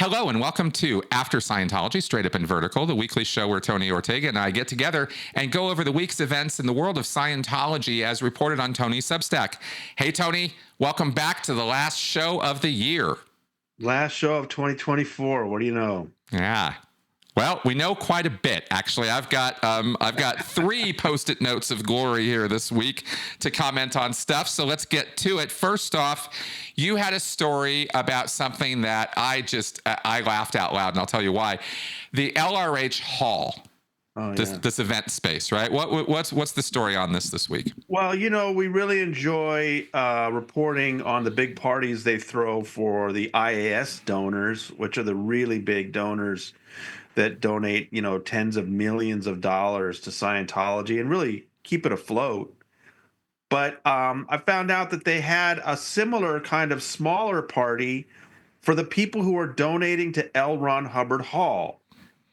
Hello and welcome to After Scientology, Straight Up and Vertical, the weekly show where Tony Ortega and I get together and go over the week's events in the world of Scientology as reported on Tony's Substack. Hey, Tony, welcome back to the last show of the year. Last show of 2024. What do you know? Yeah. Well, we know quite a bit, actually. I've got 3 Post-it notes of glory here this week to comment on stuff. So let's get to it. First off, you had a story about something that I laughed out loud, and I'll tell you why. The LRH Hall, this event space, right? What's the story on this week? Well, you know, we really enjoy reporting on the big parties they throw for the IAS donors, which are the really big donors that donate, you know, tens of millions of dollars to Scientology and really keep it afloat. But I found out that they had a similar kind of smaller party for the people who are donating to L. Ron Hubbard Hall.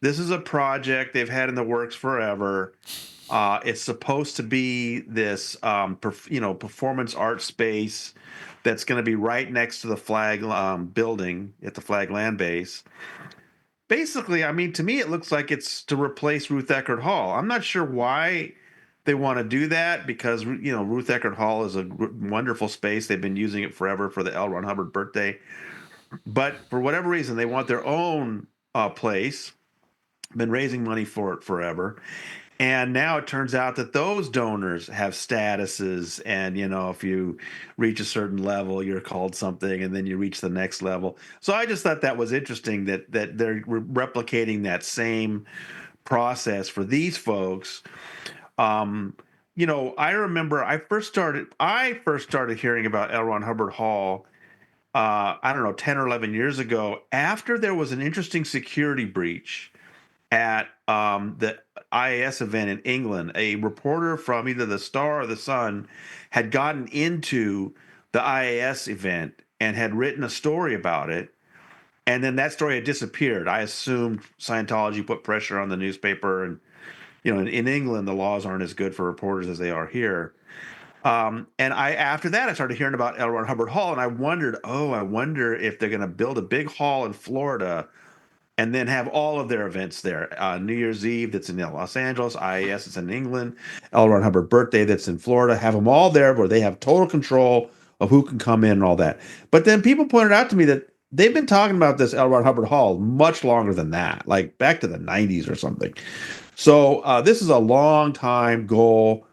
This is a project they've had in the works forever. It's supposed to be this, performance art space that's going to be right next to the flag building at the Flag Land Base. Basically, I mean, to me, it looks like it's to replace Ruth Eckerd Hall. I'm not sure why they want to do that because, you know, Ruth Eckerd Hall is a wonderful space. They've been using it forever for the L. Ron Hubbard birthday. But for whatever reason, they want their own place. Been raising money for it forever. And now it turns out that those donors have statuses. And, you know, if you reach a certain level, you're called something, and then you reach the next level. So I just thought that was interesting that they're replicating that same process for these folks. You know, I remember I first started hearing about L. Ron Hubbard Hall, I don't know, 10 or 11 years ago, after there was an interesting security breach at the IAS event in England. A reporter from either the Star or the Sun had gotten into the IAS event and had written a story about it. And then that story had disappeared. I assumed Scientology put pressure on the newspaper. And, you know, in England, the laws aren't as good for reporters as they are here. After that, I started hearing about L. Ron Hubbard Hall, and I wonder if they're going to build a big hall in Florida and then have all of their events there. New Year's Eve, that's in Los Angeles. IAS, it's in England. L. Ron Hubbard birthday, that's in Florida. Have them all there where they have total control of who can come in and all that. But then people pointed out to me that they've been talking about this L. Ron Hubbard Hall much longer than that, like back to the 90s or something. So this is a long time goal.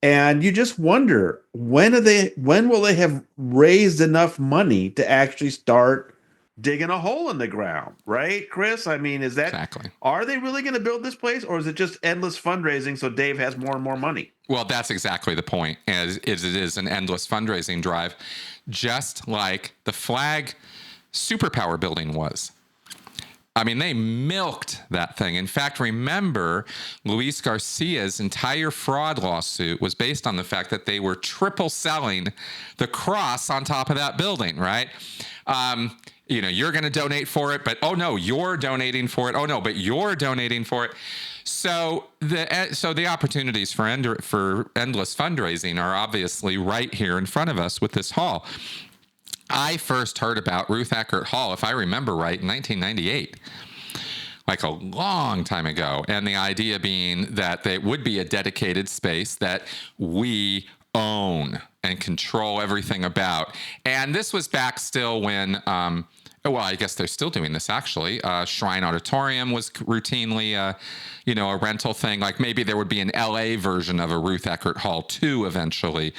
And you just wonder, when will they have raised enough money to actually start digging a hole in the ground, right, Chris? I mean, Exactly. Are they really going to build this place, or is it just endless fundraising so Dave has more and more money? Well, that's exactly the point, as it is an endless fundraising drive, just like the Flag Superpower building was. I mean, they milked that thing. In fact, remember, Luis Garcia's entire fraud lawsuit was based on the fact that they were triple selling the cross on top of that building, right? You know, you're going to donate for it, but oh no, you're donating for it. Oh no, but you're donating for it. So the opportunities for endless fundraising are obviously right here in front of us with this hall. I first heard about Ruth Eckerd Hall, if I remember right, in 1998, like a long time ago. And the idea being that they would be a dedicated space that we own and control everything about. And this was back still when, well, I guess they're still doing this actually. Shrine Auditorium was routinely, a rental thing. Like maybe there would be an LA version of a Ruth Eckerd Hall 2 eventually.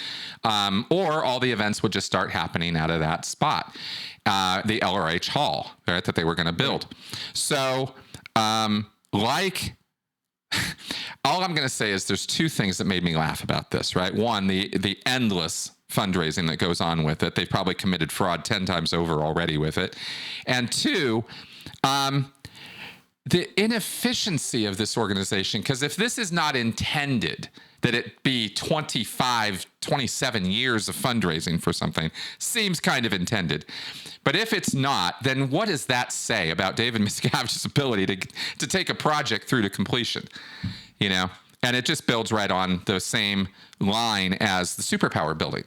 Or all the events would just start happening out of that spot. The LRH Hall, right, that they were going to build. So, all I'm going to say is there's 2 things that made me laugh about this, right? One, the endless fundraising that goes on with it. They've probably committed fraud 10 times over already with it. And 2, the inefficiency of this organization, because if this is not intended that it be 25, 27 years of fundraising for something, seems kind of intended. But if it's not, then what does that say about David Miscavige's ability to take a project through to completion? You know, and it just builds right on the same line as the Superpower building.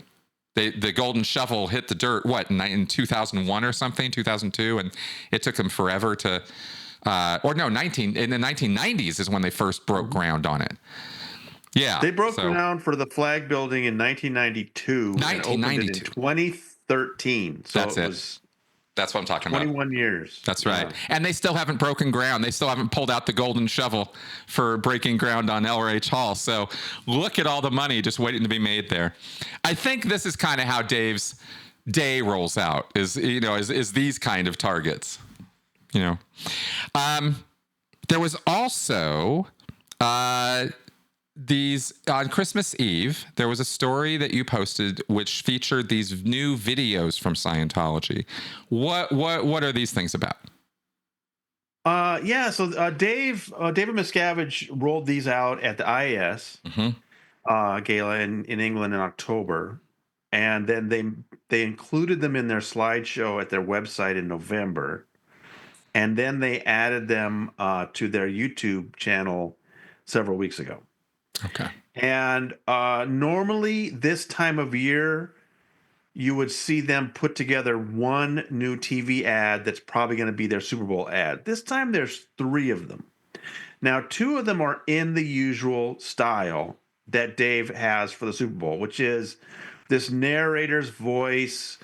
the golden shovel hit the dirt, in 2001 or something, 2002, and it took them forever to, in the 1990s is when they first broke ground on it. Yeah. They broke ground for the flag building in 1992 and opened it in 2013. So that's what I'm talking about. 21 years. That's right. Yeah. And they still haven't broken ground. They still haven't pulled out the golden shovel for breaking ground on LRH Hall. So look at all the money just waiting to be made there. I think this is kind of how Dave's day rolls out is these kind of targets, There was also, these on Christmas Eve, there was a story that you posted which featured these new videos from Scientology. What are these things about? So David Miscavige rolled these out at the IAS gala in England in October, and then they included them in their slideshow at their website in November, and then they added them to their YouTube channel several weeks ago. Okay. And normally this time of year, you would see them put together one new TV ad that's probably going to be their Super Bowl ad. This time there's 3 of them. Now, 2 of them are in the usual style that Dave has for the Super Bowl, which is this narrator's voice,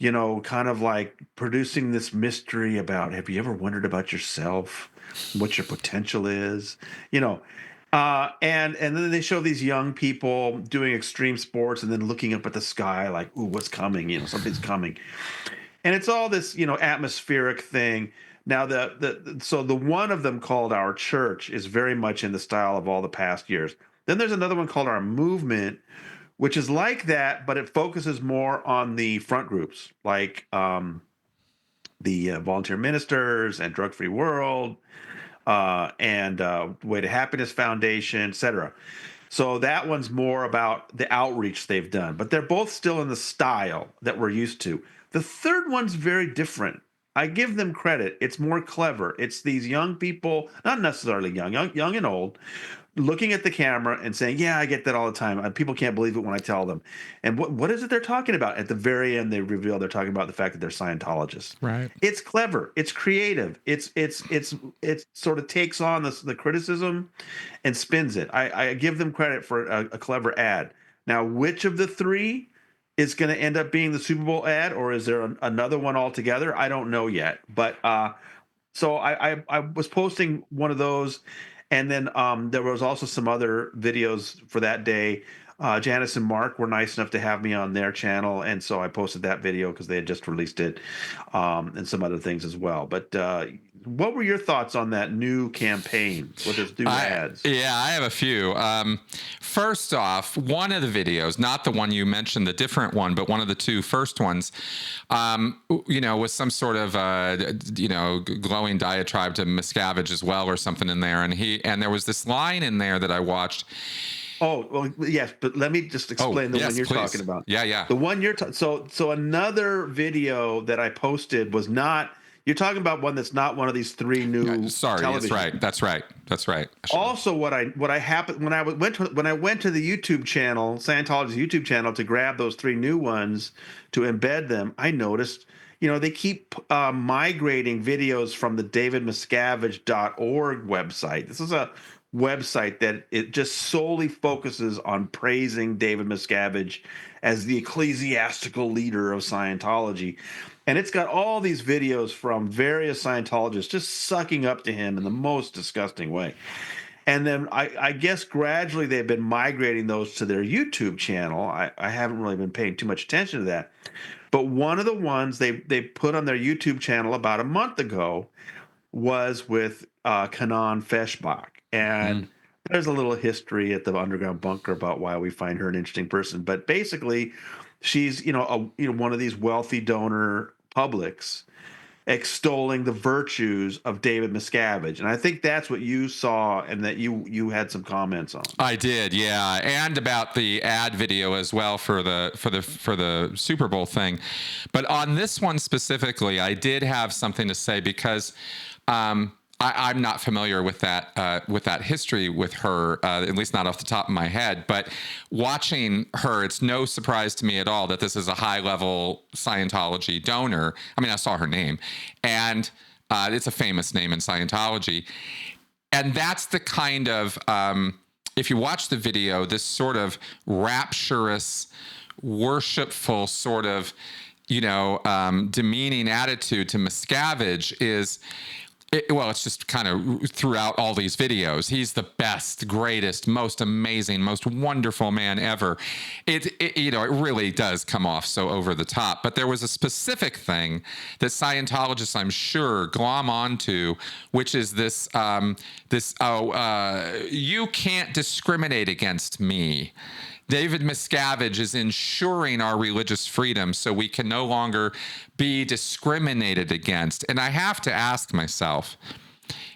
kind of like producing this mystery about, have you ever wondered about yourself, what your potential is, and then they show these young people doing extreme sports and then looking up at the sky like, ooh, what's coming? Something's coming. And it's all this, atmospheric thing. Now, the one of them called Our Church is very much in the style of all the past years. Then there's another one called Our Movement, which is like that, but it focuses more on the front groups, like the Volunteer Ministers and Drug Free World, and Way to Happiness Foundation, etc. So that one's more about the outreach they've done, but they're both still in the style that we're used to. The third one's very different. I give them credit. It's more clever. It's these young people, not necessarily young and old, looking at the camera and saying, yeah, I get that all the time. People can't believe it when I tell them. And what is it they're talking about? At the very end, they reveal they're talking about the fact that they're Scientologists. Right. It's clever. It's creative. It sort of takes on the criticism and spins it. I give them credit for a clever ad. Now, which of the 3 is going to end up being the Super Bowl ad, or is there another one altogether? I don't know yet. But so I was posting one of those. And then there was also some other videos for that day. Janice and Mark were nice enough to have me on their channel, and so I posted that video because they had just released it, and some other things as well. But what were your thoughts on that new campaign with those new ads? Yeah, I have a few. First off, one of the videos, not the one you mentioned, the different one, but one of the 2 first ones, was some sort of, glowing diatribe to Miscavige as well or something in there. And there was this line in there that I watched. Oh, well, yes, but let me just explain the one you're talking about. Yeah. The one you're so another video that I posted was not. You're talking about one that's not one of these 3 new. Sorry, television. That's right. Also, what happened when I went to the YouTube channel, Scientology's YouTube channel, to grab those 3 new ones to embed them, I noticed, they keep migrating videos from the davidmiscavige.org website. This is a website that it just solely focuses on praising David Miscavige as the ecclesiastical leader of Scientology. And it's got all these videos from various Scientologists just sucking up to him in the most disgusting way. And then I guess gradually they've been migrating those to their YouTube channel. I haven't really been paying too much attention to that. But one of the ones they put on their YouTube channel about a month ago was with Kanan Feshbach. And there's a little history at the underground bunker about why we find her an interesting person. But basically, she's one of these wealthy donor publics extolling the virtues of David Miscavige, and I think that's what you saw, and that you had some comments on. I did, yeah, and about the ad video as well for the Super Bowl thing. But on this one specifically, I did have something to say because I'm not familiar with that history with her, at least not off the top of my head. But watching her, it's no surprise to me at all that this is a high-level Scientology donor. I mean, I saw her name, and it's a famous name in Scientology. And that's the kind of, if you watch the video, this sort of rapturous, worshipful sort of, demeaning attitude to Miscavige is, it's just kind of throughout all these videos. He's the best, greatest, most amazing, most wonderful man ever. It really does come off so over the top. But there was a specific thing that Scientologists, I'm sure, glom onto, which is this, you can't discriminate against me. David Miscavige is ensuring our religious freedom so we can no longer be discriminated against. And I have to ask myself,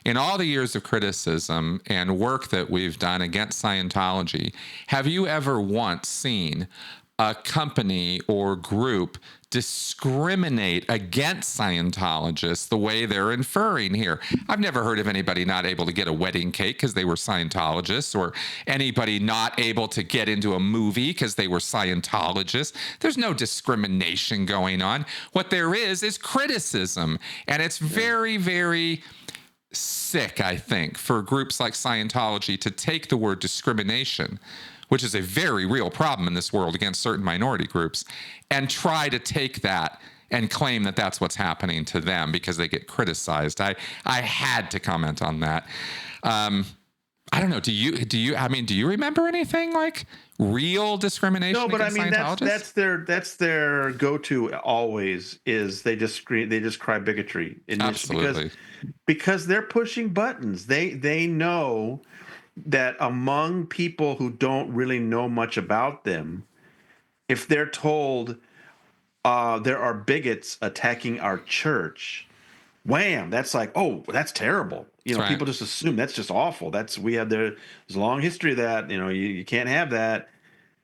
in all the years of criticism and work that we've done against Scientology, have you ever once seen a company or group discriminate against Scientologists the way they're inferring here? I've never heard of anybody not able to get a wedding cake because they were Scientologists, or anybody not able to get into a movie because they were Scientologists. There's no discrimination going on. What there is criticism. And it's very, very sick, I think, for groups like Scientology to take the word discrimination, which is a very real problem in this world against certain minority groups, and try to take that and claim that that's what's happening to them because they get criticized. I had to comment on that. I don't know. Do you remember anything like real discrimination? No, but I against mean Scientologists? that's their go-to always is they just cry bigotry. Absolutely. Because they're pushing buttons. They know that among people who don't really know much about them, if they're told there are bigots attacking our church, wham, that's like, oh, that's terrible. Right. People just assume that's just awful. There's a long history of that. You can't have that.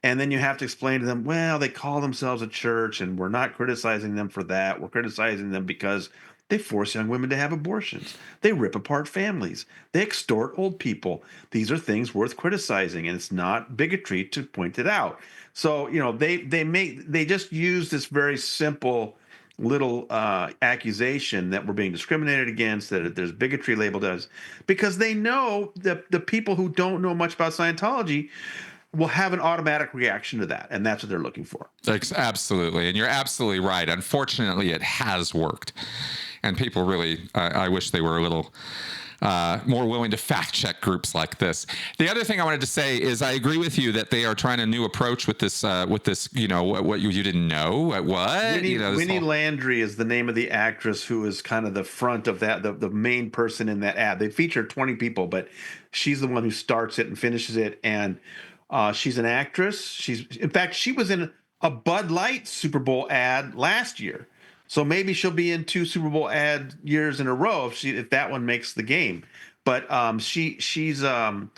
And then you have to explain to them, well, they call themselves a church, and we're not criticizing them for that. We're criticizing them because they force young women to have abortions. They rip apart families. They extort old people. These are things worth criticizing, and it's not bigotry to point it out. So, they just use this very simple little accusation that we're being discriminated against, that there's bigotry labeled as, because they know that the people who don't know much about Scientology will have an automatic reaction to that, and that's what they're looking for. Absolutely, and you're absolutely right. Unfortunately, it has worked, and people really, I wish they were a little more willing to fact check groups like this. The other thing I wanted to say is I agree with you that they are trying a new approach with this, what you didn't know, what? Winnie Landry is the name of the actress who is kind of the front of that, the main person in that ad. They feature 20 people, but she's the one who starts it and finishes it, and she's an actress. In fact, she was in a Bud Light Super Bowl ad last year. So maybe she'll be in 2 Super Bowl ad years in a row if that one makes the game. But she's a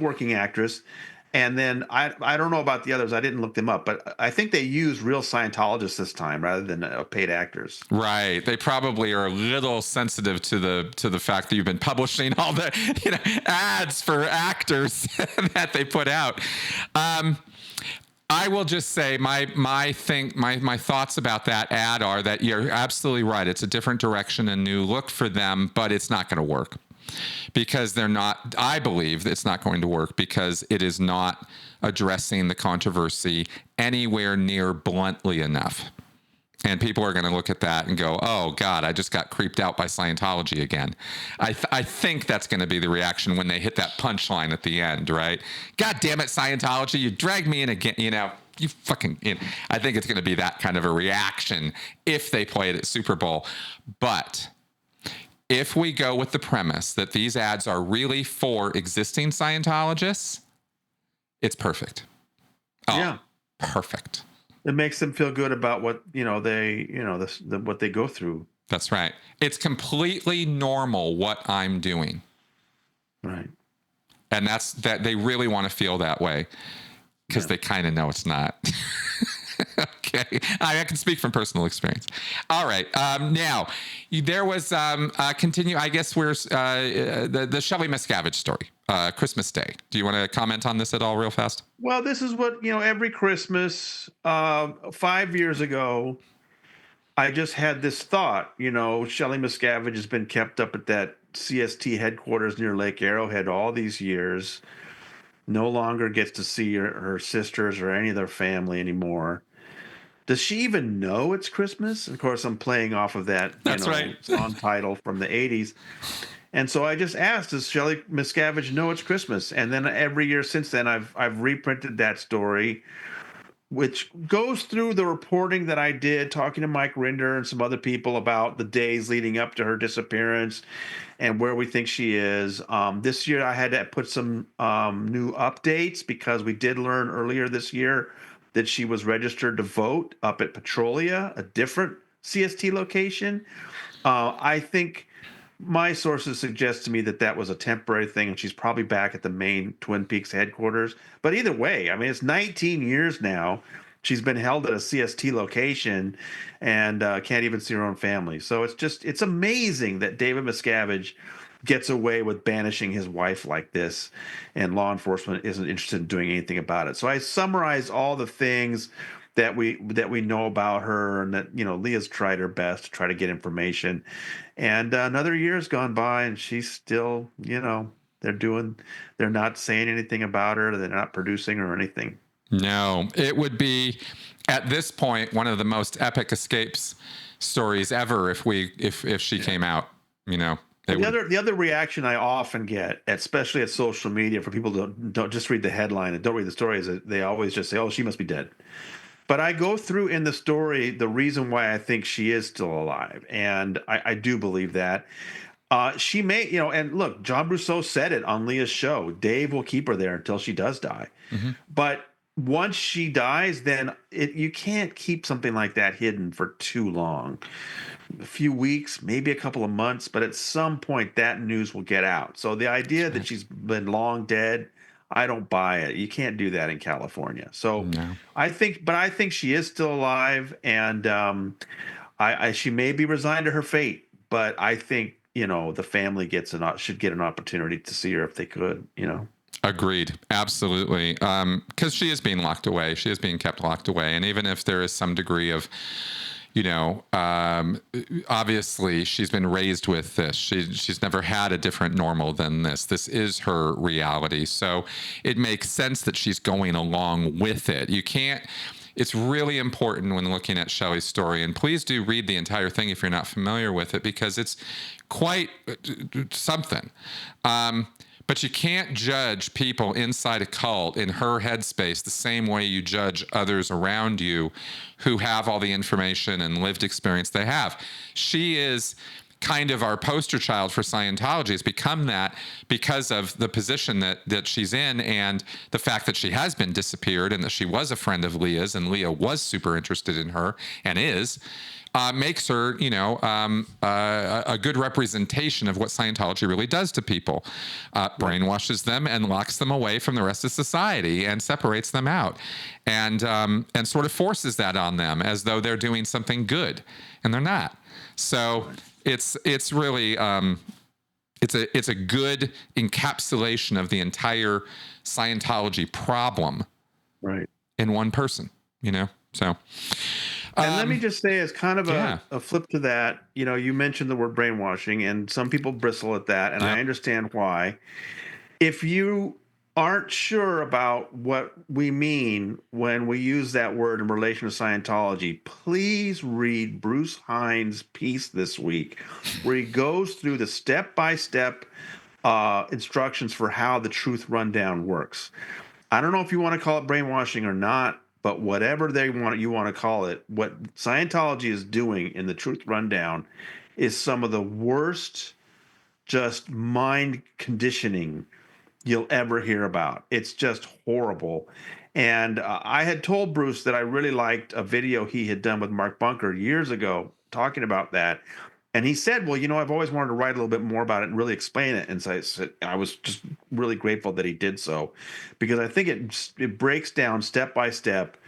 working actress. And then I don't know about the others. I didn't look them up, but I think they use real Scientologists this time rather than paid actors. Right. They probably are a little sensitive to the fact that you've been publishing all the ads for actors that they put out. I will just say my thoughts about that ad are that you're absolutely right. It's a different direction, a new look for them, but it's not going to work because they're not. I believe it's not going to work because it is not addressing the controversy anywhere near bluntly enough. And people are going to look at that and go, oh, God, I just got creeped out by Scientology again. I think that's going to be the reaction when they hit that punchline at the end, right? God damn it, Scientology, you dragged me in again, you fucking, I think it's going to be that kind of a reaction if they play it at Super Bowl. But if we go with the premise that these ads are really for existing Scientologists, it's perfect. Oh, yeah. Perfect. It makes them feel good about what what they go through. That's right. It's completely normal what I'm doing. Right. And that's that they really want to feel that way because they kind of know it's not. Okay, I can speak from personal experience. All right, now there was continue. I guess where's the Shelly Miscavige story, Christmas Day. Do you want to comment on this at all, real fast? Well, this is what, every Christmas, 5 years ago, I just had this thought. Shelly Miscavige has been kept up at that CST headquarters near Lake Arrowhead all these years. No longer gets to see her sisters or any of their family anymore. Does she even know it's Christmas? Of course, I'm playing off of that, That's right. song title from the 80s. And so I just asked, does Shelly Miscavige know it's Christmas? And then every year since then, I've reprinted that story, which goes through the reporting that I did, talking to Mike Rinder and some other people about the days leading up to her disappearance and where we think she is. This year, I had to put some new updates because we did learn earlier this year that she was registered to vote up at Petrolia, a different CST location. I think my sources suggest to me that that was a temporary thing, and she's probably back at the main Twin Peaks headquarters. But either way, I mean, it's 19 years now. She's been held at a CST location and can't even see her own family. So it's amazing that David Miscavige gets away with banishing his wife like this, and law enforcement isn't interested in doing anything about it. So I summarized all the things that we know about her, and that Leah's tried her best to try to get information, and another year's gone by, and she's still they're not saying anything about her. They're not producing or anything. No, it would be at this point one of the most epic escapes stories ever if she came out. The other reaction I often get, especially at social media, for people who don't just read the headline and don't read the story, is that they always just say, "Oh, she must be dead." But I go through in the story the reason why I think she is still alive, and I do believe that. She may, and look, John Brousseau said it on Leah's show. Dave will keep her there until she does die. Mm-hmm. But once she dies, then you can't keep something like that hidden for too long. A few weeks, maybe a couple of months, but at some point that news will get out. So the idea that she's been long dead, I don't buy it. You can't do that in California. So No. I think she is still alive, and she may be resigned to her fate, but I think the family should get an opportunity to see her if they could. Agreed. Absolutely. Because she is being locked away. She is being kept locked away. And even if there is some degree of, obviously she's been raised with this. She's never had a different normal than this. This is her reality. So it makes sense that she's going along with it. It's really important when looking at Shelly's story, and please do read the entire thing if you're not familiar with it, because it's quite something. But you can't judge people inside a cult in her headspace the same way you judge others around you who have all the information and lived experience they have. She is kind of our poster child for Scientology. Has become that because of the position that she's in, and the fact that she has been disappeared, and that she was a friend of Leah's, and Leah was super interested in her and is. Makes her, a good representation of what Scientology really does to people. Brainwashes them and locks them away from the rest of society and separates them out, and sort of forces that on them as though they're doing something good, and they're not. So it's really it's a good encapsulation of the entire Scientology problem, right, in one person. So. And let me just say, as kind of a flip to that, you mentioned the word brainwashing, and some people bristle at that, and I understand why. If you aren't sure about what we mean when we use that word in relation to Scientology, please read Bruce Hines' piece this week, where he goes through the step-by-step instructions for how the Truth Rundown works. I don't know if you want to call it brainwashing or not, but whatever you want to call it, what Scientology is doing in the Truth Rundown is some of the worst just mind conditioning you'll ever hear about. It's just horrible. And I had told Bruce that I really liked a video he had done with Mark Bunker years ago talking about that. And he said, well, I've always wanted to write a little bit more about it and really explain it. And so I was just really grateful that he did so, because I think it breaks down step by step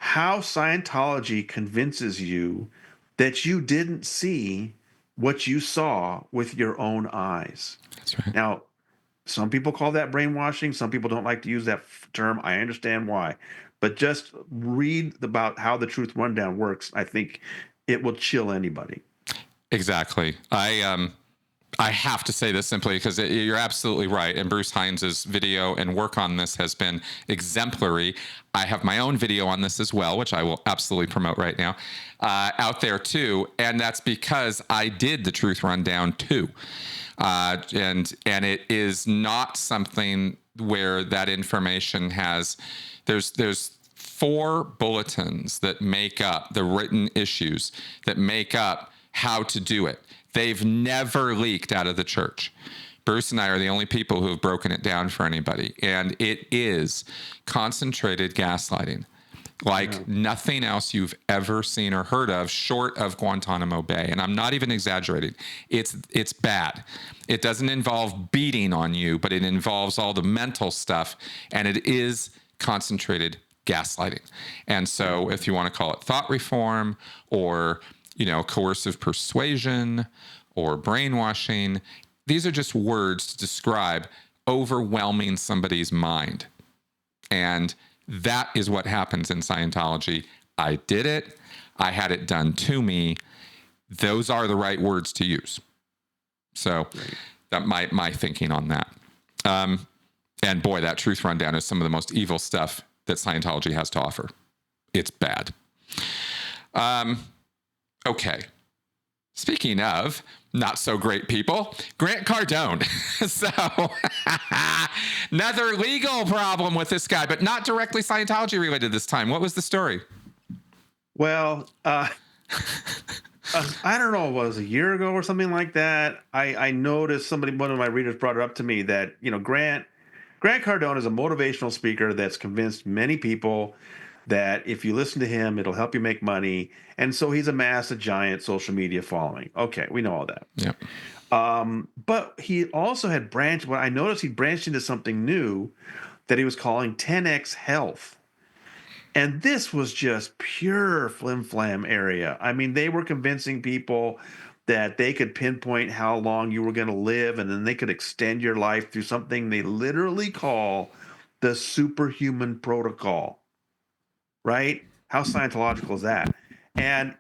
how Scientology convinces you that you didn't see what you saw with your own eyes. That's right. Now, some people call that brainwashing. Some people don't like to use that term. I understand why. But just read about how the Truth Rundown works. I think it will chill anybody. Exactly. I have to say this simply because you're absolutely right. And Bruce Hines's video and work on this has been exemplary. I have my own video on this as well, which I will absolutely promote right now, out there too. And that's because I did the Truth Rundown too. And it is not something where that information has, there's 4 bulletins that make up the written issues that make up how to do it. They've never leaked out of the church. Bruce and I are the only people who have broken it down for anybody. And it is concentrated gaslighting like nothing else you've ever seen or heard of short of Guantanamo Bay. And I'm not even exaggerating. It's bad. It doesn't involve beating on you, but it involves all the mental stuff. And it is concentrated gaslighting. And so if you want to call it thought reform or coercive persuasion or brainwashing, these are just words to describe overwhelming somebody's mind. And that is what happens in Scientology. I did it. I had it done to me. Those are the right words to use. So that my thinking on that. And boy, that Truth Rundown is some of the most evil stuff that Scientology has to offer. It's bad. Okay. Speaking of not so great people, Grant Cardone. So another legal problem with this guy, but not directly Scientology related this time. What was the story? Well, I don't know, it was a year ago or something like that. I noticed one of my readers brought it up to me that, Grant Cardone is a motivational speaker that's convinced many people that if you listen to him, it'll help you make money. And so he's amassed a giant social media following. Okay, we know all that. Yep. But he also had I noticed he branched into something new that he was calling 10X Health. And this was just pure flim-flam area. I mean, they were convincing people that they could pinpoint how long you were going to live, and then they could extend your life through something they literally call the superhuman protocol. Right? How Scientological is that? And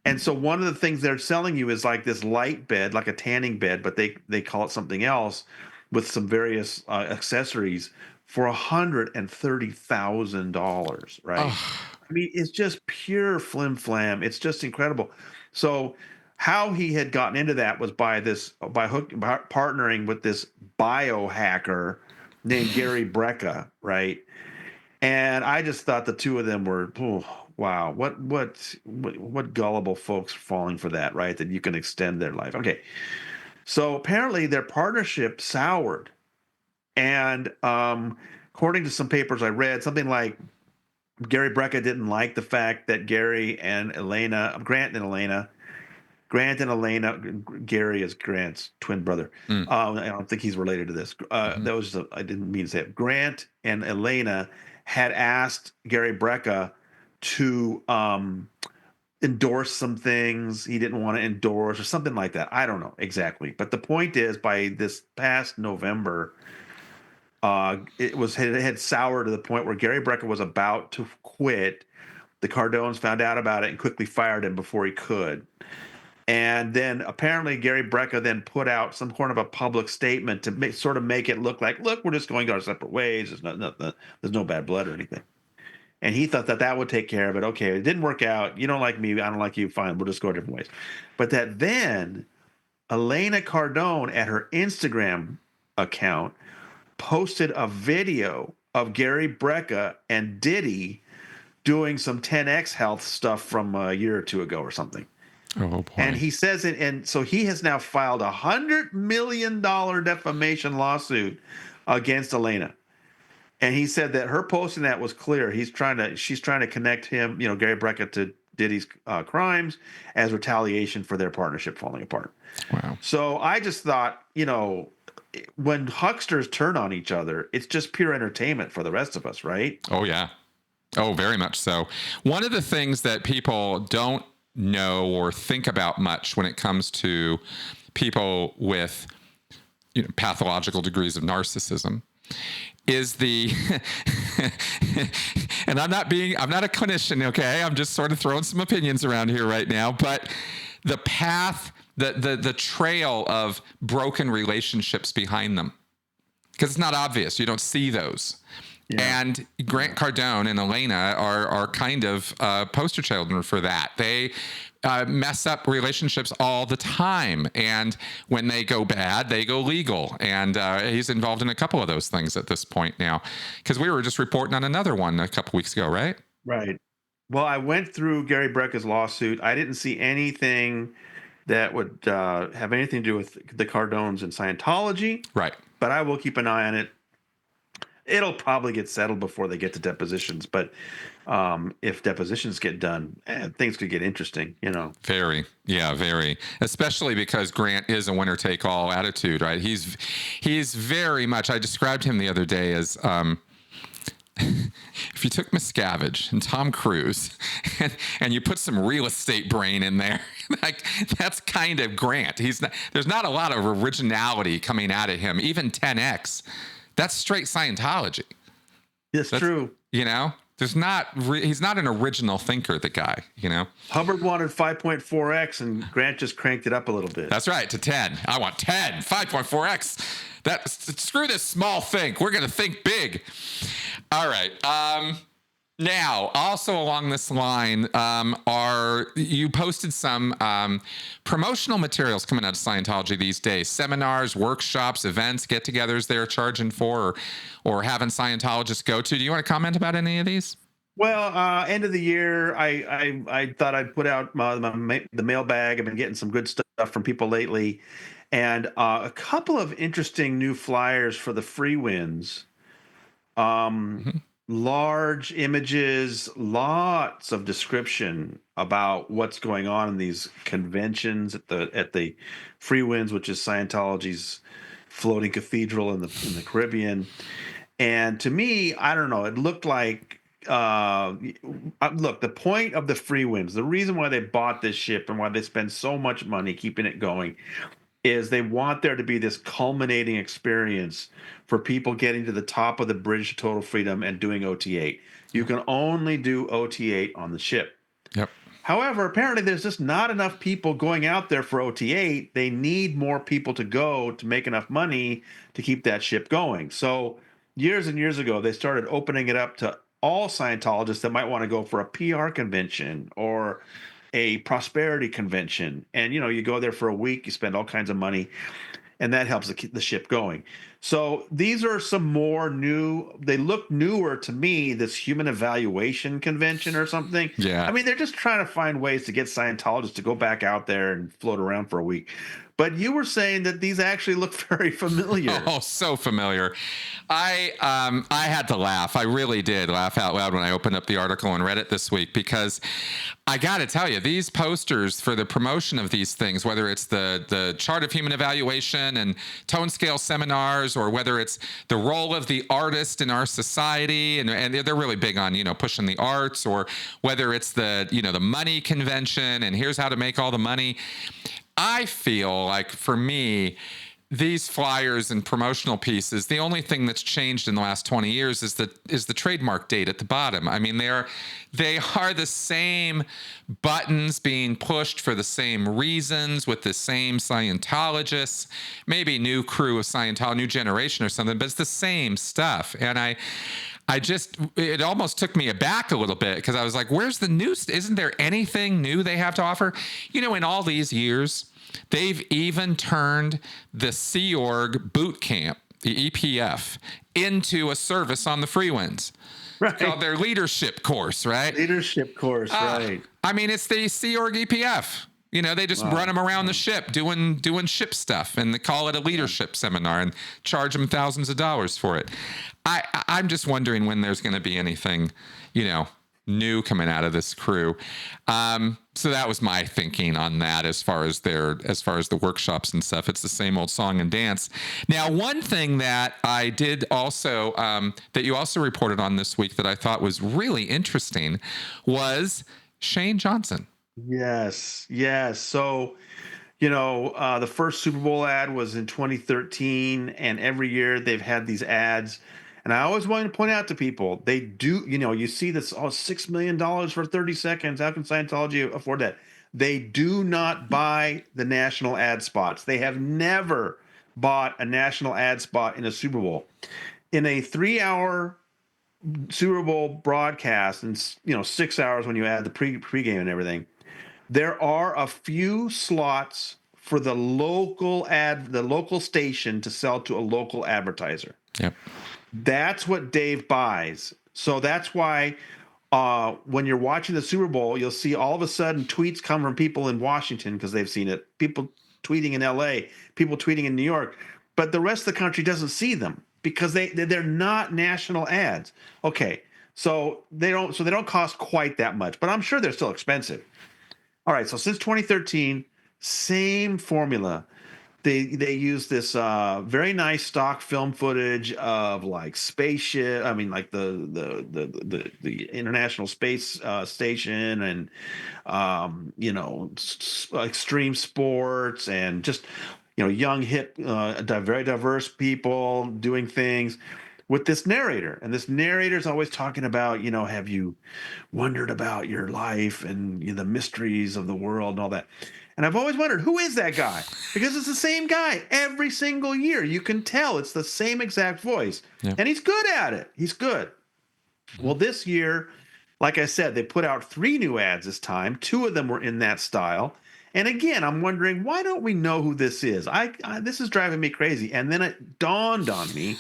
and so one of the things they're selling you is like this light bed, like a tanning bed, but they call it something else with some various accessories for $130,000, right? I mean, it's just pure flim flam. It's just incredible. So how he had gotten into that was by partnering with this biohacker named Gary Brecka, right? And I just thought the two of them were, wow, what gullible folks falling for that, right? That you can extend their life. Okay, so apparently their partnership soured, and according to some papers I read, something like Gary Brecka didn't like the fact that Grant and Elena, Gary is Grant's twin brother. I don't think he's related to this. I didn't mean to say it. Grant and Elena had asked Gary Brecka to endorse some things he didn't want to endorse or something like that. I don't know exactly. But the point is, by this past November, it had soured to the point where Gary Brecka was about to quit. The Cardones found out about it and quickly fired him before he could. And then apparently Gary Brecka then put out some kind of a public statement to make it look like, look, we're just going our separate ways. There's no bad blood or anything. And he thought that would take care of it. Okay, it didn't work out. You don't like me. I don't like you. Fine, we'll just go different ways. But that then Elena Cardone at her Instagram account posted a video of Gary Brecka and Diddy doing some 10X Health stuff from a year or two ago or something. Oh, boy. And he says it, and so he has now filed $100 million defamation lawsuit against Elena. And he said that her posting that was clear. She's trying to connect him, Gary Brecka, to Diddy's crimes as retaliation for their partnership falling apart. Wow. So I just thought, when hucksters turn on each other, it's just pure entertainment for the rest of us, right? Oh, yeah. Oh, very much so. One of the things that people don't know or think about much when it comes to people with pathological degrees of narcissism is the and I'm not a clinician, okay? I'm just sort of throwing some opinions around here right now, but the path, the trail of broken relationships behind them, because it's not obvious. You don't see those. Yeah. And Grant Cardone and Elena are kind of poster children for that. They mess up relationships all the time. And when they go bad, they go legal. And he's involved in a couple of those things at this point now. Because we were just reporting on another one a couple weeks ago, right? Right. Well, I went through Gary Brecka's lawsuit. I didn't see anything that would have anything to do with the Cardones and Scientology. Right. But I will keep an eye on it. It'll probably get settled before they get to depositions. But if depositions get done, things could get interesting, Very. Yeah, very. Especially because Grant is a winner-take-all attitude, right? He's very much, I described him the other day as... if you took Miscavige and Tom Cruise and you put some real estate brain in there, like that's kind of Grant. There's not a lot of originality coming out of him. Even 10X, that's straight Scientology. That's true. He's not an original thinker, the guy, Hubbard wanted 5.4X and Grant just cranked it up a little bit. That's right, to 10. I want 10, 5.4X. Screw this small think. We're going to think big. All right. Now, also along this line, you posted some promotional materials coming out of Scientology these days. Seminars, workshops, events, get-togethers they're charging for or having Scientologists go to. Do you want to comment about any of these? Well, end of the year, I thought I'd put out the mailbag. I've been getting some good stuff from people lately. And a couple of interesting new flyers for the free wins. Large images, lots of description about what's going on in these conventions at the free wins, which is Scientology's floating cathedral in the Caribbean. And to me, I don't know, it looked like look, the point of the free wins, the reason why they bought this ship and why they spend so much money keeping it going is they want there to be this culminating experience for people getting to the top of the bridge to total freedom and doing OT8. You can only do OT8 on the ship. Yep. However, apparently there's just not enough people going out there for OT8. They need more people to go to make enough money to keep that ship going. So years and years ago, they started opening it up to all Scientologists that might want to go for a PR convention or a prosperity convention. And, you go there for a week, you spend all kinds of money, and that helps the ship going. So these are some more they look newer to me, this human evaluation convention or something. Yeah. I mean, they're just trying to find ways to get Scientologists to go back out there and float around for a week. But you were saying that these actually look very familiar. Oh, so familiar. I had to laugh. I really did laugh out loud when I opened up the article and read it this week, because I got to tell you, these posters for the promotion of these things, whether it's the chart of human evaluation and tone scale seminars, or whether it's the role of the artist in our society, and they're really big on, pushing the arts, or whether it's the money convention and here's how to make all the money. I feel like, for me, these flyers and promotional pieces, the only thing that's changed in the last 20 years is the trademark date at the bottom. I mean, they are the same buttons being pushed for the same reasons with the same Scientologists, maybe new crew of Scientology, new generation or something, but it's the same stuff. And it almost took me aback a little bit, because I was like, where's the new? Isn't there anything new they have to offer? In all these years, they've even turned the Sea Org boot camp, the EPF, into a service on the free winds. Right. Called their leadership course, right? Leadership course, right. I mean, it's the Sea Org EPF. They just run them around the ship doing ship stuff, and they call it a leadership seminar and charge them thousands of dollars for it. I'm just wondering when there's going to be anything, new coming out of this crew. So that was my thinking on that as far as the workshops and stuff. It's the same old song and dance. Now, one thing that I did also, that you also reported on this week that I thought was really interesting was Shane Johnson. Yes. So, the first Super Bowl ad was in 2013, and every year they've had these ads. And I always wanted to point out to people, they do, you see this, $6 million for 30 seconds. How can Scientology afford that? They do not buy the national ad spots. They have never bought a national ad spot in a Super Bowl. In a 3-hour Super Bowl broadcast, and 6 hours when you add the pregame and everything, there are a few slots for the local station to sell to a local advertiser. Yep. That's what Dave buys. So that's why when you're watching the Super Bowl, you'll see all of a sudden tweets come from people in Washington because they've seen it, people tweeting in LA, people tweeting in New York, but the rest of the country doesn't see them because they're not national ads. Okay, so they don't cost quite that much, but I'm sure they're still expensive. All right, so since 2013, same formula. They use this very nice stock film footage of like spaceship. I mean, like the International Space Station, and extreme sports, and just young, hip, very diverse people doing things with this narrator. And this narrator is always talking about, have you wondered about your life and the mysteries of the world and all that. And I've always wondered, who is that guy? Because it's the same guy every single year. You can tell it's the same exact voice. Yeah. And he's good at it. He's good. Well, this year, like I said, they put out 3 new ads this time. 2 of them were in that style. And again, I'm wondering, why don't we know who this is? This is driving me crazy. And then it dawned on me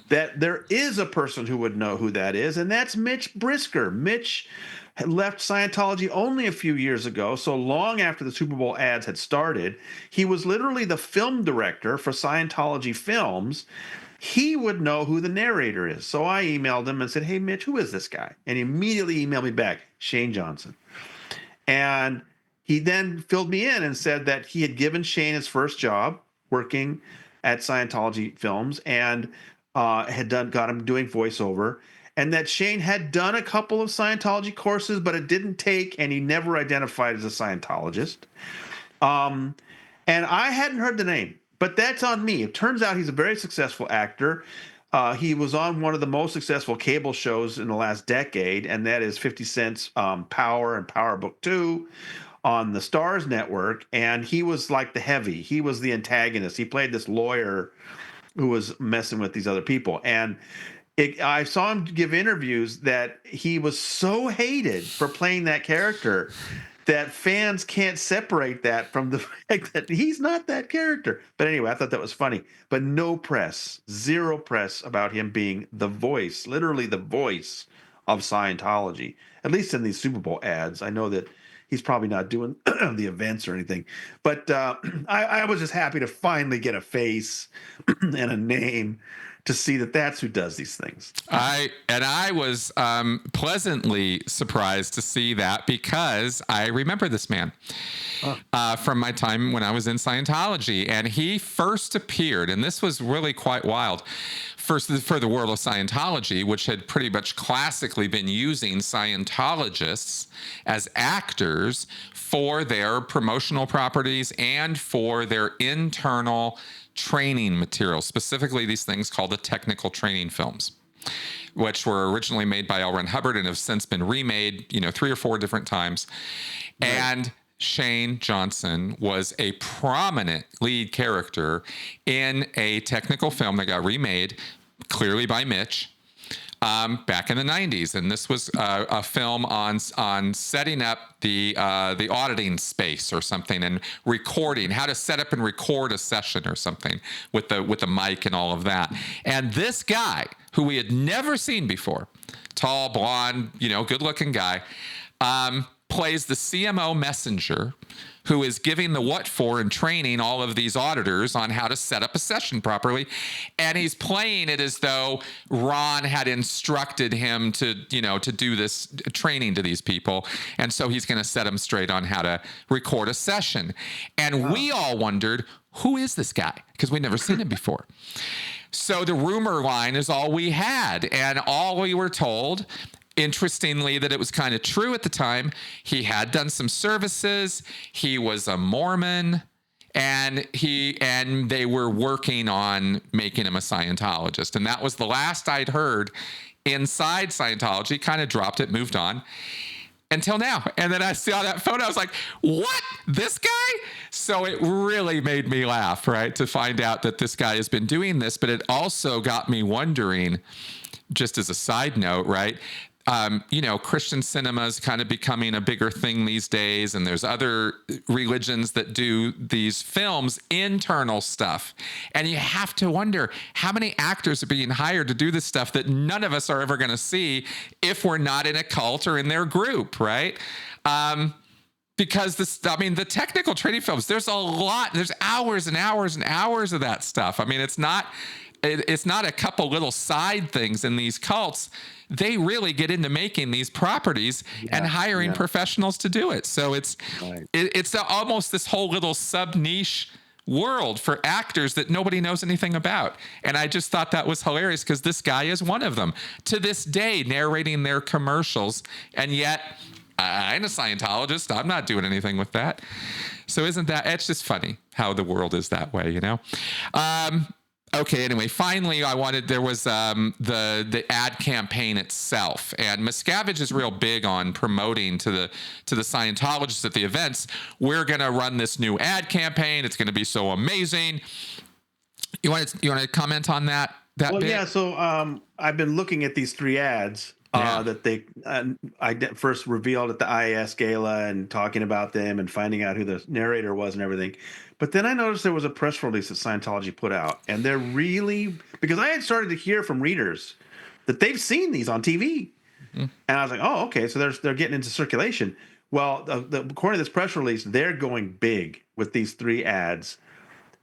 that there is a person who would know who that is, and that's Mitch Brisker. Mitch had left Scientology only a few years ago, so long after the Super Bowl ads had started. He was literally the film director for Scientology films. He would know who the narrator is. So I emailed him and said, hey, Mitch, who is this guy? And he immediately emailed me back, Shane Johnson. And he then filled me in and said that he had given Shane his first job working at Scientology films, and got him doing voiceover, and that Shane had done a couple of Scientology courses, but it didn't take, and he never identified as a Scientologist. And I hadn't heard the name, but that's on me. It turns out he's a very successful actor. He was on one of the most successful cable shows in the last decade, and that is 50 Cent's Power and Power Book 2 on the Stars Network. And he was like the heavy. He was the antagonist. He played this lawyer who was messing with these other people. And I saw him give interviews that he was so hated for playing that character that fans can't separate that from the fact that he's not that character. But anyway, I thought that was funny. But no press, zero press about him being the voice, literally the voice of Scientology, at least in these Super Bowl ads. I know that he's probably not doing the events or anything, but I was just happy to finally get a face and a name to see that that's who does these things. I was pleasantly surprised to see that, because I remember this man from my time when I was in Scientology, and he first appeared, and this was really quite wild, for the world of Scientology, which had pretty much classically been using Scientologists as actors for their promotional properties and for their internal training materials, specifically these things called the technical training films, which were originally made by L. Ron Hubbard and have since been remade, 3 or 4 different times. Right. And Shane Johnson was a prominent lead character in a technical film that got remade, clearly by Mitch, back in the 90s. And this was a film on setting up the auditing space or something, and recording, how to set up and record a session or something with the mic and all of that. And this guy, who we had never seen before, tall, blonde, good looking guy, plays the CMO messenger who is giving the what for and training all of these auditors on how to set up a session properly. And he's playing it as though Ron had instructed him to do this training to these people. And so he's going to set them straight on how to record a session. And we all wondered, who is this guy? Because we'd never seen him before. So the rumor line is all we had. And all we were told, interestingly, that it was kind of true at the time, he had done some services. He was a Mormon, and they were working on making him a Scientologist. And that was the last I'd heard inside Scientology. Kind of dropped it, moved on until now. And then I saw that photo. I was like, what? This guy? So it really made me laugh, right? To find out that this guy has been doing this. But it also got me wondering, just as a side note, right? Christian cinema is kind of becoming a bigger thing these days, and there's other religions that do these films, internal stuff. And you have to wonder how many actors are being hired to do this stuff that none of us are ever going to see if we're not in a cult or in their group, right? Because the technical training films, there's hours and hours and hours of that stuff. I mean, it's not a couple little side things in these cults. They really get into making these properties and hiring professionals to do it. So it's almost this whole little sub niche world for actors that nobody knows anything about. And I just thought that was hilarious because this guy is one of them to this day, narrating their commercials. And yet I'm a Scientologist. I'm not doing anything with that. So it's just funny how the world is that way, Okay, anyway, finally, there was the ad campaign itself. And Miscavige is real big on promoting to the Scientologists at the events, we're going to run this new ad campaign. It's going to be so amazing. You want to comment on that Well, bit? yeah, so I've been looking at these 3 ads that they I first revealed at the IAS Gala and talking about them and finding out who the narrator was and everything. But then I noticed there was a press release that Scientology put out, and they're really, because I had started to hear from readers that they've seen these on TV, and I was like, oh, okay, so they're getting into circulation. Well, according to this press release, they're going big with these 3 ads.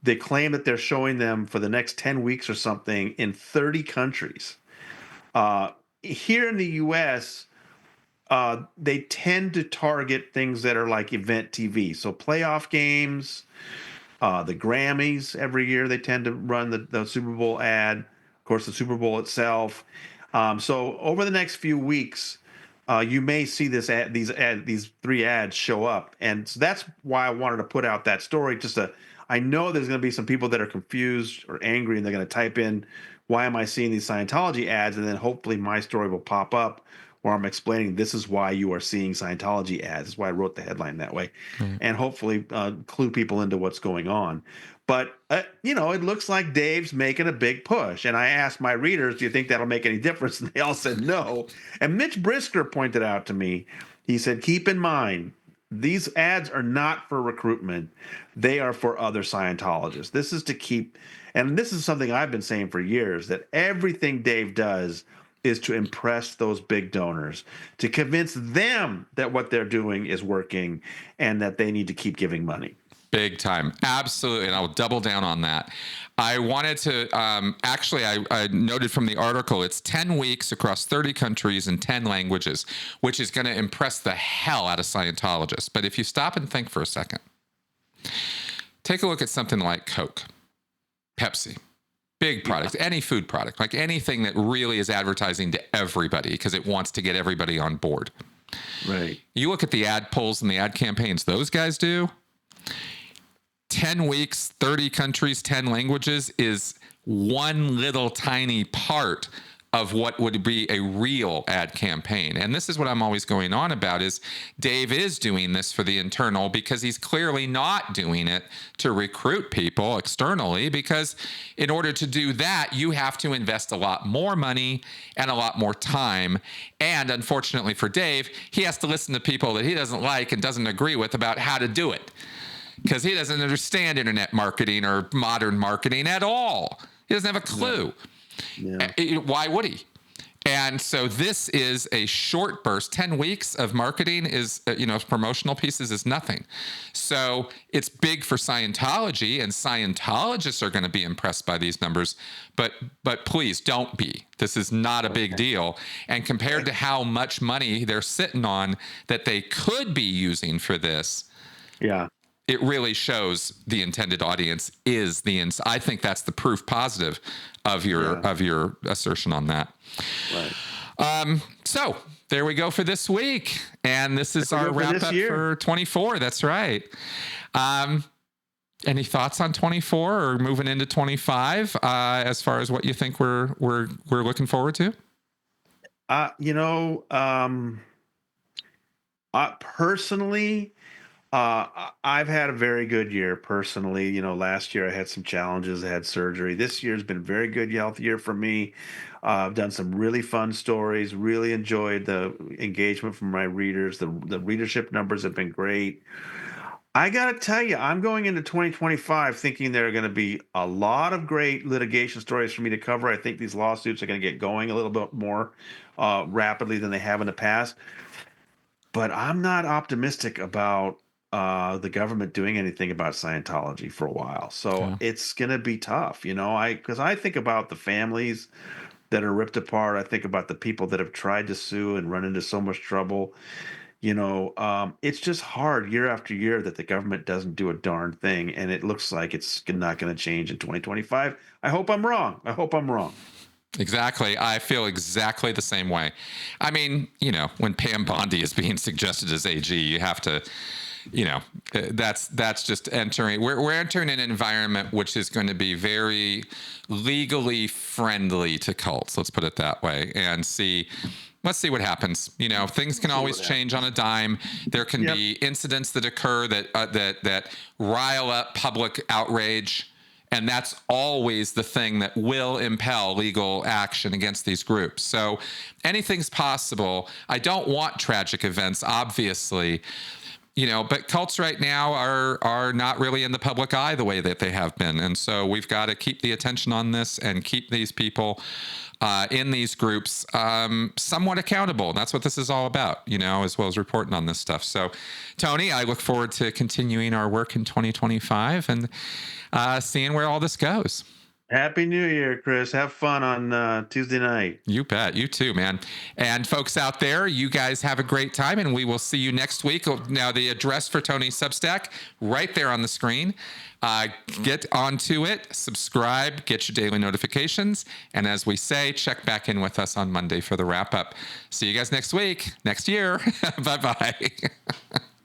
They claim that they're showing them for the next 10 weeks or something in 30 countries. Here in the U.S., they tend to target things that are like event TV, so playoff games. The Grammys every year they tend to run the Super Bowl ad. Of course, the Super Bowl itself. So over the next few weeks, you may see these 3 ads show up, and so that's why I wanted to put out that story. I know there's going to be some people that are confused or angry, and they're going to type in, "Why am I seeing these Scientology ads?" And then hopefully my story will pop up, where I'm explaining this is why you are seeing Scientology ads. That's why I wrote the headline that way, and hopefully clue people into what's going on. But, it looks like Dave's making a big push. And I asked my readers, do you think that'll make any difference? And they all said no. And Mitch Brisker pointed out to me, he said, keep in mind, these ads are not for recruitment. They are for other Scientologists. This is to keep, and this is something I've been saying for years, that everything Dave does is to impress those big donors, to convince them that what they're doing is working and that they need to keep giving money. Big time. Absolutely. And I'll double down on that. I wanted to, I noted from the article, it's 10 weeks across 30 countries in 10 languages, which is going to impress the hell out of Scientologists. But if you stop and think for a second, take a look at something like Coke, Pepsi, big products, any food product, like anything that really is advertising to everybody because it wants to get everybody on board. Right. You look at the ad polls and the ad campaigns those guys do, 10 weeks, 30 countries, 10 languages is one little tiny part of what would be a real ad campaign. And this is what I'm always going on about is Dave is doing this for the internal because he's clearly not doing it to recruit people externally, because in order to do that, you have to invest a lot more money and a lot more time. And unfortunately for Dave, he has to listen to people that he doesn't like and doesn't agree with about how to do it, because he doesn't understand internet marketing or modern marketing at all. He doesn't have a clue. Yeah. Why would he? And so this is a short burst. 10 weeks of marketing is, promotional pieces is nothing. So it's big for Scientology, and Scientologists are going to be impressed by these numbers. But please don't be. This is not a big deal. And compared to how much money they're sitting on that they could be using for this, yeah, it really shows the intended audience is I think that's the proof positive of your assertion on that. Right. So there we go for this week. And this is our wrap up for 24. That's right. Any thoughts on 24 or moving into 25 as far as what you think we're looking forward to? Personally, I've had a very good year personally. Last year I had some challenges. I had surgery. This year's been a very good health year for me. I've done some really fun stories, really enjoyed the engagement from my readers. The readership numbers have been great. I got to tell you, I'm going into 2025 thinking there are going to be a lot of great litigation stories for me to cover. I think these lawsuits are going to get going a little bit more rapidly than they have in the past. But I'm not optimistic about the government doing anything about Scientology for a while. So it's going to be tough, because I think about the families that are ripped apart. I think about the people that have tried to sue and run into so much trouble. It's just hard year after year that the government doesn't do a darn thing. And it looks like it's not going to change in 2025. I hope I'm wrong. Exactly. I feel exactly the same way. I mean, when Pam Bondi is being suggested as AG, you have to, that's just entering. We're entering an environment which is going to be very legally friendly to cults. Let's put it that way, and let's see what happens. Things can always change on a dime. There can be incidents that occur that rile up public outrage. And that's always the thing that will impel legal action against these groups. So anything's possible. I don't want tragic events, obviously, but cults right now are not really in the public eye the way that they have been. And so we've got to keep the attention on this and keep these people in these groups somewhat accountable. And that's what this is all about, as well as reporting on this stuff. So, Tony, I look forward to continuing our work in 2025 and seeing where all this goes. Happy New Year, Chris. Have fun on Tuesday night. You bet. You too, man. And folks out there, you guys have a great time, and we will see you next week. Now, the address for Tony's Substack right there on the screen. Get onto it, subscribe, get your daily notifications, and as we say, check back in with us on Monday for the wrap up. See you guys next week, next year. Bye-bye.